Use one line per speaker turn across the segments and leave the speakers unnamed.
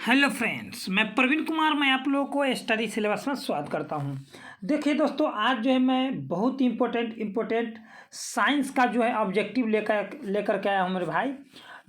Hello friends, मैं प्रवीण कुमार। मैं आप लोगों को स्टडी सिलेबस में स्वागत करता हूं। देखिए दोस्तों, आज जो है मैं बहुत इम्पोर्टेंट साइंस का जो है ऑब्जेक्टिव लेकर के आया हूं मेरे भाई,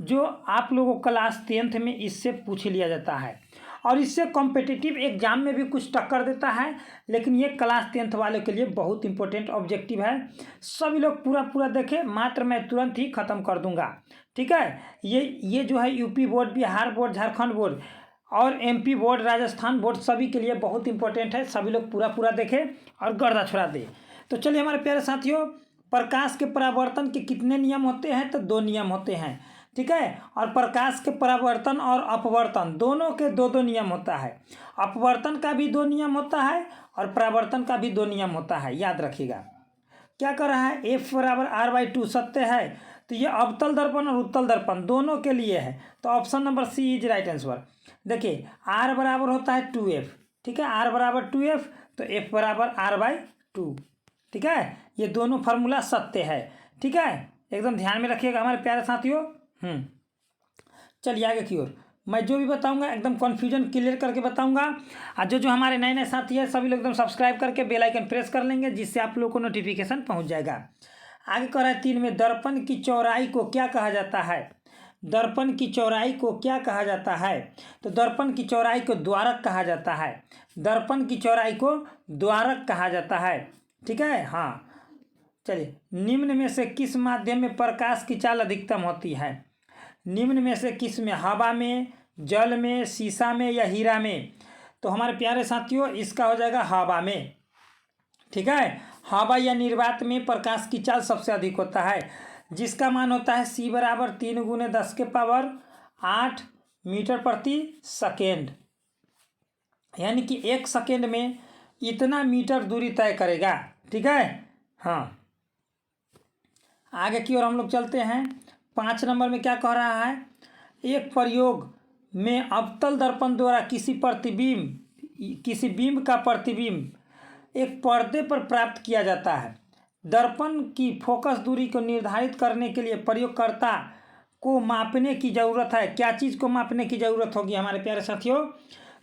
जो आप लोगों को क्लास 10th में इससे पूछ लिया जाता है और इससे कॉम्पिटिटिव एग्जाम में भी कुछ टक्कर देता है। लेकिन ये क्लास 10th वाले के लिए बहुत इंपॉर्टेंट ऑब्जेक्टिव है। सभी लोग पूरा देखें, मात्र मैं तुरंत ही ख़त्म कर दूंगा। ठीक है, ये जो है UP board, Bihar board, Jharkhand board और एमपी बोर्ड, राजस्थान बोर्ड सभी के लिए बहुत इंपॉर्टेंट है। सभी लोग पूरा देखें और गर्दा छुड़ा दें। तो चलिए हमारे प्यारे साथियों, प्रकाश के परावर्तन के कितने नियम होते हैं? तो 2 नियम होते हैं। ठीक है, और प्रकाश के परावर्तन और अपवर्तन दोनों के दो नियम होता है। अपवर्तन का भी 2 नियम होता है और परावर्तन का भी 2 नियम होता है, याद रखिएगा। क्या कर रहा है? F बराबर R/2 सत्य है, तो ये अवतल दर्पण और उत्तल दर्पण दोनों के लिए है। तो option number C is right answer. देखिए R बराबर होता है 2F। ठीक है, R बराबर 2F, तो F बराबर R/2। ठीक है, ये दोनों फार्मूला सत्य है। ठीक है, एकदम ध्यान में रखिएगा हमारे प्यारे साथियों। चलिए आगे की ओर। मैं जो भी बताऊंगा एकदम कन्फ्यूजन क्लियर करके बताऊंगा। और जो हमारे नए साथी हैं सभी लोग एकदम सब्सक्राइब करके बेल आइकन प्रेस कर लेंगे, जिससे आप लोगों को नोटिफिकेशन पहुंच जाएगा। आगे कह रहा है 3 में, दर्पण की चौड़ाई को क्या कहा जाता है? दर्पण की चौड़ाई को क्या कहा जाता है? तो दर्पण की चौड़ाई को द्वारक कहा जाता है। दर्पण की चौड़ाई को द्वारक कहा जाता है। ठीक है, हाँ। चलिए, निम्न में से किस माध्यम में प्रकाश की चाल अधिकतम होती है? निम्न में से किस में? हवा में, जल में, शीशा में या हीरा में? तो हमारे प्यारे साथियों, इसका हो जाएगा हवा में। ठीक है, हवा या निर्वात में प्रकाश की चाल सबसे अधिक होता है, जिसका मान होता है C बराबर 3 × 10⁸ मीटर प्रति सेकेंड। यानी कि 1 सेकेंड में इतना मीटर दूरी तय करेगा। ठीक है, हाँ। आगे की ओर हम लोग चलते हैं। 5 नंबर में क्या कह रहा है? एक प्रयोग में अवतल दर्पण द्वारा किसी बिंब का प्रतिबिंब एक पर्दे पर प्राप्त किया जाता है। दर्पण की फोकस दूरी को निर्धारित करने के लिए प्रयोगकर्ता को मापने की ज़रूरत है। क्या चीज़ को मापने की ज़रूरत होगी हमारे प्यारे साथियों?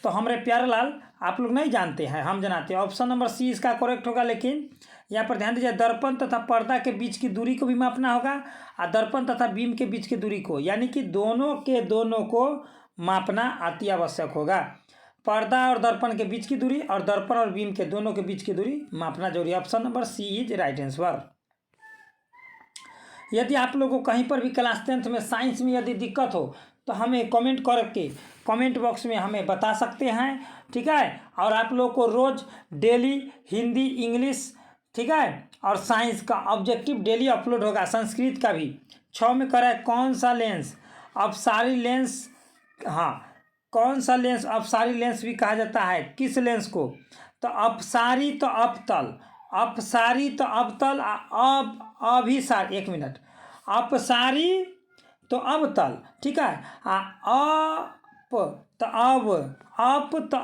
तो हमारे प्यारे लाल, आप लोग नहीं जानते हैं, हम जानते हैं। ऑप्शन नंबर सी इसका करेक्ट होगा। लेकिन यहाँ पर ध्यान दीजिए, दर्पण तथा पर्दा के बीच की दूरी को भी मापना होगा और दर्पण तथा बीम के बीच की दूरी को, यानी कि दोनों को मापना अति आवश्यक होगा। पर्दा और दर्पण के बीच की दूरी और दर्पण और बीम के दोनों के बीच की दूरी मापना जरूरी है। Option number C is right answer. यदि आप लोगों को कहीं पर भी क्लास 10th में साइंस में यदि दिक्कत हो तो हमें कमेंट करके कमेंट बॉक्स में हमें बता सकते हैं। ठीक है, और आप लोगों को रोज़ डेली हिंदी, इंग्लिश, ठीक है, और साइंस का ऑब्जेक्टिव डेली अपलोड होगा। संस्कृत का भी 6 में करा है, कौन सा लेंस अपसारी लेंस, हाँ, कौन सा लेंस अपसारी लेंस भी कहा जाता है? किस लेंस को? तो अपसारी तो अवतल, अपसारी तो अवतल, अभिसारी, 1 मिनट, अपसारी तो अवतल। ठीक है, अप तो अप तो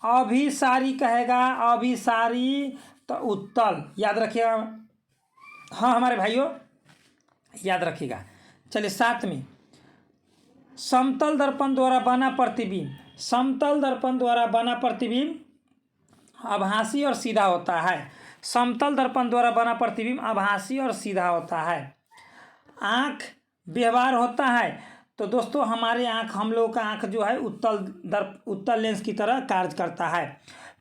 अभिसारी कहेगा, अभिसारी तो उत्तल। याद रखिएगा, हाँ हमारे भाइयों, याद रखिएगा। चलिए 7 में, समतल दर्पण द्वारा बना प्रतिबिंब, समतल दर्पण द्वारा बना प्रतिबिंब आभासी और सीधा होता है। समतल दर्पण द्वारा बना प्रतिबिंब आभासी और सीधा होता है। आँख व्यवहार होता है, तो दोस्तों हमारे आँख, हम लोगों का आँख जो है उत्तल लेंस की तरह कार्य करता है।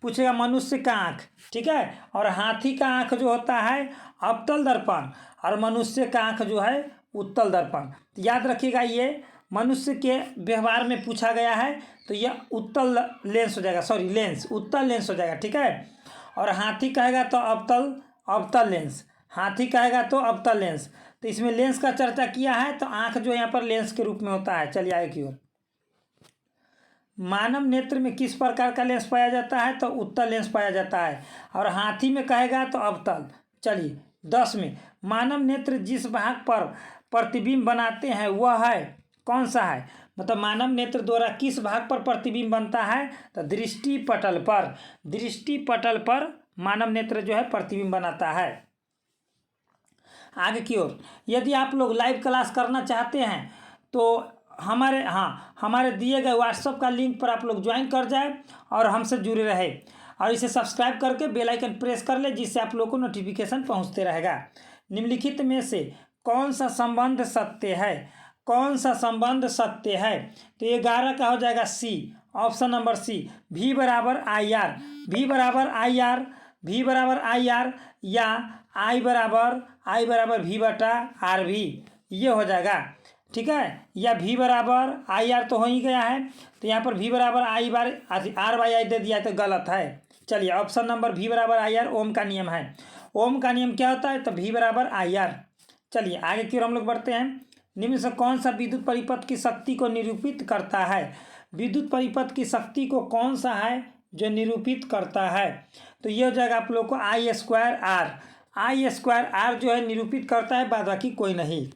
पूछेगा मनुष्य का आँख, ठीक है, और हाथी का आँख जो होता है अवतल दर्पण और मनुष्य का आँख जो है उत्तल दर्पण। याद रखिएगा, ये मनुष्य के व्यवहार में पूछा गया है, तो यह उत्तल लेंस हो जाएगा, सॉरी लेंस, उत्तल लेंस हो जाएगा। ठीक है, और हाथी कहेगा तो अवतल लेंस, हाथी कहेगा तो अवतल लेंस। तो इसमें लेंस का चर्चा किया है, तो आँख जो यहाँ पर लेंस के रूप में होता है। चलिए आगे की ओर। मानव नेत्र में किस प्रकार का लेंस पाया जाता है? तो उत्तल लेंस पाया जाता है, और हाथी में कहेगा तो अवतल। चलिए 10 में, मानव नेत्र जिस भाग पर प्रतिबिंब बनाते हैं वह है, कौन सा है? मतलब मानव नेत्र द्वारा किस भाग पर प्रतिबिंब बनता है? तो दृष्टि पटल पर, दृष्टि पटल पर मानव नेत्र जो है प्रतिबिंब बनाता है। आगे की ओर, यदि आप लोग लाइव क्लास करना चाहते हैं तो हमारे दिए गए व्हाट्सएप का लिंक पर आप लोग ज्वाइन कर जाए और हमसे जुड़े रहे, और इसे सब्सक्राइब करके बेल आइकन प्रेस कर ले, जिससे आप लोग को नोटिफिकेशन पहुंचते रहेगा। निम्नलिखित में से कौन सा संबंध सत्य है? कौन सा संबंध सत्य है? तो 11 का हो जाएगा सी, ऑप्शन नंबर सी, V बराबर आई आर, V बराबर आई आर, V बराबर आई आर, या I बराबर V बटा आर भी, ये हो जाएगा। ठीक है, या V बराबर आई आर तो हो ही गया है, तो यहाँ पर V बराबर आई बार आर बाई आई दे दिया तो गलत है। चलिए, ऑप्शन नंबर V बराबर आई आर ओम का नियम है। ओम का नियम क्या होता है? तो V बराबर आई आर। चलिए आगे की ओर हम लोग बढ़ते हैं। निम्न से कौन सा विद्युत परिपथ की शक्ति को निरूपित करता है? विद्युत परिपथ की शक्ति को कौन सा है जो निरूपित करता है? तो ये हो जाएगा आप लोग को I square R. I square R जो है निरूपित करता है, बाद बाकी कोई नहीं।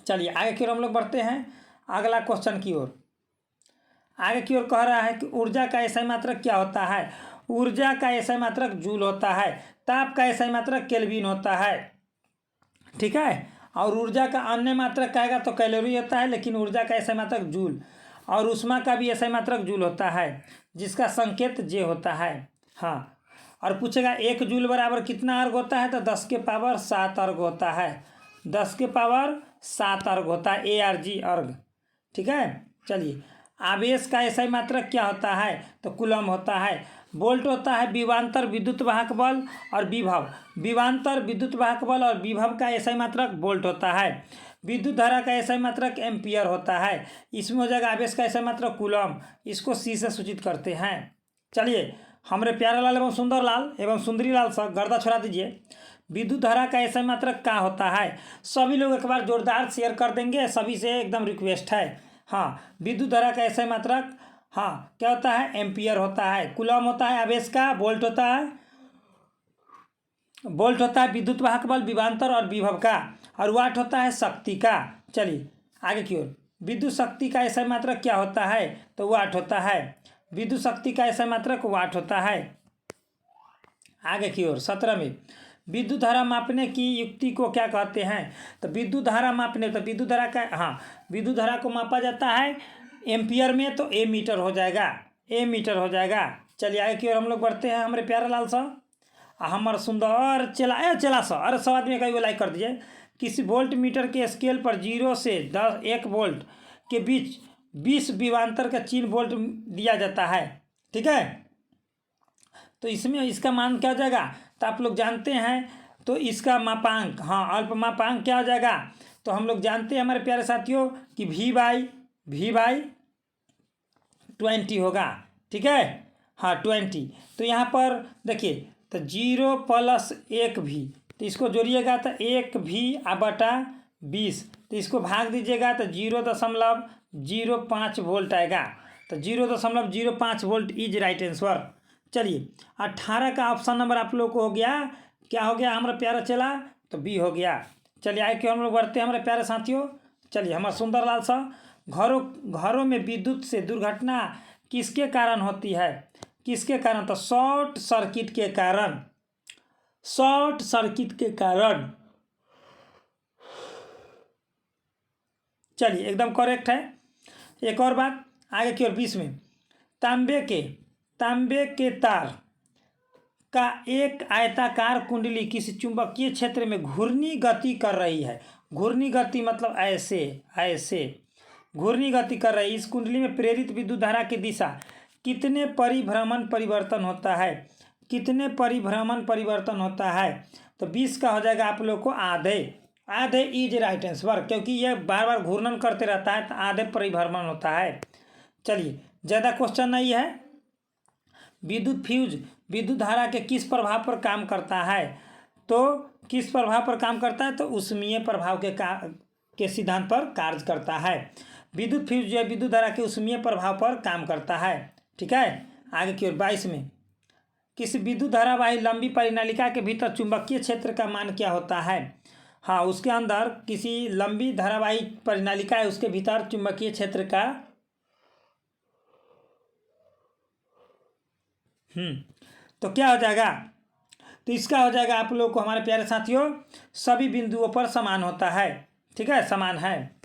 चलिए आगे की ओर हम लोग बढ़ते हैं अगला क्वेश्चन की ओर। आगे की ओर कह रहा है कि ऊर्जा का एसआई मात्रक क्या होता है? ऊर्जा का एसआई मात्रक जूल होता है। ताप का एसआई मात्रक केल्विन होता है। ठीक है, और ऊर्जा का अन्य मात्रक कहेगा तो कैलोरी होता है, लेकिन ऊर्जा का एसआई मात्रक जूल, और ऊष्मा का भी एसआई मात्रक जूल होता है, जिसका संकेत जे होता है। हाँ, और पूछेगा 1 जूल बराबर कितना अर्ग होता है? तो 10 के पावर 7 अर्ग होता है। 10 के पावर 7 अर्ग होता है, ARG अर्ग। ठीक है, चलिए आवेश का एसआई मात्रक क्या होता है? तो कूलम होता है। वोल्ट होता है विभवांतर विद्युत वाहक बल और विभव। विभवांतर विद्युत वाहक बल और विभव का एसआई मात्रक वोल्ट होता है। विद्युत धारा का एसआई मात्रक एम्पियर होता है। इसमें हो जाएगा आवेश का एसआई मात्रक कूलम। इसको सी से सूचित करते हैं। चलिए, हमारे प्यारे लाल एवं सुंदर लाल एवं सुंदरी लाल सर गर्दा छोड़ा दीजिए। विद्युत धारा का एसआई मात्रक क्या होता है? सभी लोग एक बार जोरदार शेयर कर देंगे, सभी से एकदम रिक्वेस्ट है। हाँ, विद्युत धारा का एसआई मात्रक क्या होता है? एम्पियर होता है। कूलम होता है आवेश का, वोल्ट होता है विद्युत वाहक बल विभवांतर और विभव का, और वाट होता है शक्ति का। चलिए आगे की ओर। विद्युत शक्ति का एसआई मात्रक क्या होता है? तो वाट होता है। विद्युत शक्ति का एसआई मात्रक वाट होता है। आगे की ओर 17 में विद्युत धारा मापने की युक्ति को क्या कहते हैं? तो विद्युत धारा मापने, तो विद्युत धारा का विद्युत धारा को मापा जाता है एम्पियर में, तो ए मीटर हो जाएगा, ए मीटर हो जाएगा। चलिए आगे की ओर हम लोग बढ़ते हैं। हमारे प्यारे लाल साहब, हमारे सुंदर चला सा, अरे 100 आदमी का भी लाइक कर दीजिए। किसी वोल्ट मीटर के स्केल पर 0 से 1 वोल्ट के बीच 20 विभवांतर का चिन्ह वोल्ट दिया जाता है। ठीक है, तो इसमें इसका मान क्या हो जाएगा? तो आप लोग जानते हैं, तो इसका मापांक अल्प मापांक क्या हो जाएगा? तो हम लोग जानते हैं हमारे प्यारे साथियों कि V बाई 20 होगा। ठीक है, 20। तो यहाँ पर देखिए, तो 0 + 1 भी, तो इसको जोड़िएगा तो 1 भी बटा 20, तो इसको भाग दीजिएगा तो 0.05 वोल्ट आएगा। तो 0.05 वोल्ट इज राइट आंसर। चलिए 18 का ऑप्शन नंबर आप लोग को हो गया, क्या हो गया हमारा प्यारा चला? तो बी हो गया। चलिए आगे क्यों हम लोग बढ़ते हैं हमारे प्यारे साथियों। चलिए हमारा सुंदरलाल साहब, घरों में विद्युत से दुर्घटना किसके कारण होती है? किसके कारण? तो शॉर्ट सर्किट के कारण। शॉर्ट सर्किट के कारण। चलिए एकदम करेक्ट है। एक और बात आगे की ओर 20 में, तांबे के तार का एक आयताकार कुंडली किसी चुंबकीय क्षेत्र में घूर्णी गति कर रही है। घूर्णी गति मतलब ऐसे घूर्णी गति कर रही है। इस कुंडली में प्रेरित विद्युत धारा की दिशा कितने परिभ्रमण परिवर्तन होता है? कितने परिभ्रमण परिवर्तन होता है? तो 20 का हो जाएगा आप लोग को आधे इज राइट आंसर, क्योंकि ये बार बार घूर्णन करते रहता है तो आधे परिभ्रमण होता है। चलिए ज़्यादा क्वेश्चन नहीं है। विद्युत फ्यूज विद्युत धारा के किस प्रभाव पर काम करता है? तो किस प्रभाव पर काम करता है? तो ऊष्मीय प्रभाव के सिद्धांत पर कार्य करता है। विद्युत फ्यूज जो है विद्युत धारा के ऊष्मीय प्रभाव पर काम करता है। ठीक है, आगे की ओर 22 में, किसी विद्युत धारावाही लंबी परिनालिका के भीतर चुंबकीय क्षेत्र का मान क्या होता है? उसके अंदर किसी लंबी धारावाही परिनालिका है, उसके भीतर चुंबकीय क्षेत्र का तो क्या हो जाएगा? तो इसका हो जाएगा आप लोग को हमारे प्यारे साथियों सभी बिंदुओं पर समान होता है। ठीक है, समान है।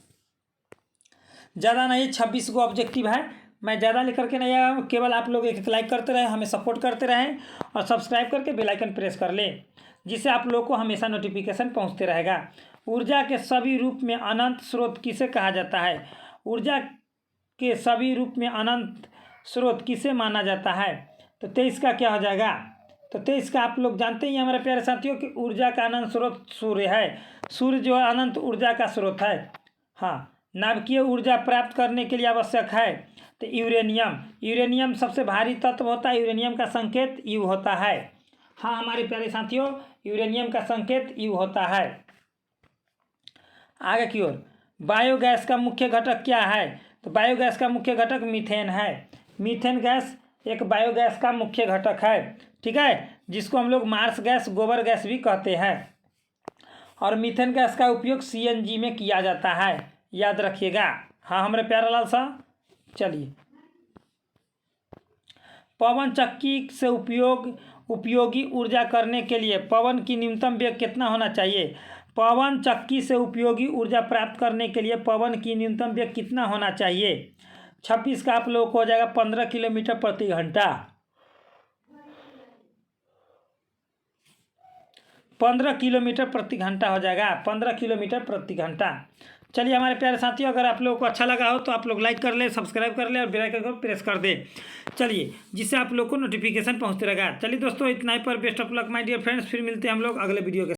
ज़्यादा नहीं, 26 गो ऑब्जेक्टिव है। मैं ज़्यादा लेकर के नहीं आया हूँ, केवल आप लोग एक लाइक करते रहें, हमें सपोर्ट करते रहें और सब्सक्राइब करके बेल आइकन प्रेस कर लें, जिससे आप लोग को हमेशा नोटिफिकेशन पहुँचते रहेगा। ऊर्जा के सभी रूप में अनंत स्रोत किसे कहा जाता है? ऊर्जा के सभी रूप में अनंत स्रोत किसे माना जाता है? तो 23 का क्या हो जाएगा? तो 23 का आप लोग जानते ही हैं हमारे प्यारे साथियों कि ऊर्जा का अनंत स्रोत सूर्य है। सूर्य जो है अनंत ऊर्जा का स्रोत है। हाँ, नाभिकीय ऊर्जा प्राप्त करने के लिए आवश्यक है तो यूरेनियम सबसे भारी तत्व होता है। यूरेनियम का संकेत यू होता है। हाँ हमारे प्यारे साथियों, यूरेनियम का संकेत यू होता है। आगे की ओर, बायोगैस का मुख्य घटक क्या है? तो बायोगैस का मुख्य घटक मीथेन है। मीथेन गैस एक बायोगैस का मुख्य घटक है, ठीक है, जिसको हम लोग मार्स गैस, गोबर गैस भी कहते हैं। और मीथेन गैस का उपयोग सीएनजी में किया जाता है, याद रखिएगा। हाँ हमारे प्यारे लाल साहब, चलिए। पवन चक्की से उपयोगी ऊर्जा करने के लिए पवन की न्यूनतम वेग कितना होना चाहिए? पवन चक्की से उपयोगी ऊर्जा प्राप्त करने के लिए पवन की न्यूनतम वेग कितना होना चाहिए? 26 का आप लोगों को हो जाएगा 15 किलोमीटर प्रति घंटा। 15 किलोमीटर प्रति घंटा हो जाएगा, 15 किलोमीटर प्रति घंटा। चलिए हमारे प्यारे साथियों, अगर आप लोगों को अच्छा लगा हो तो आप लोग लाइक कर ले, सब्सक्राइब कर ले और बेल आइकन को प्रेस कर दे, चलिए, जिससे आप लोग को नोटिफिकेशन पहुंचते रहेगा। चलिए दोस्तों, इतना ही पर best of luck my dear friends. फिर मिलते हैं हम लोग अगले वीडियो के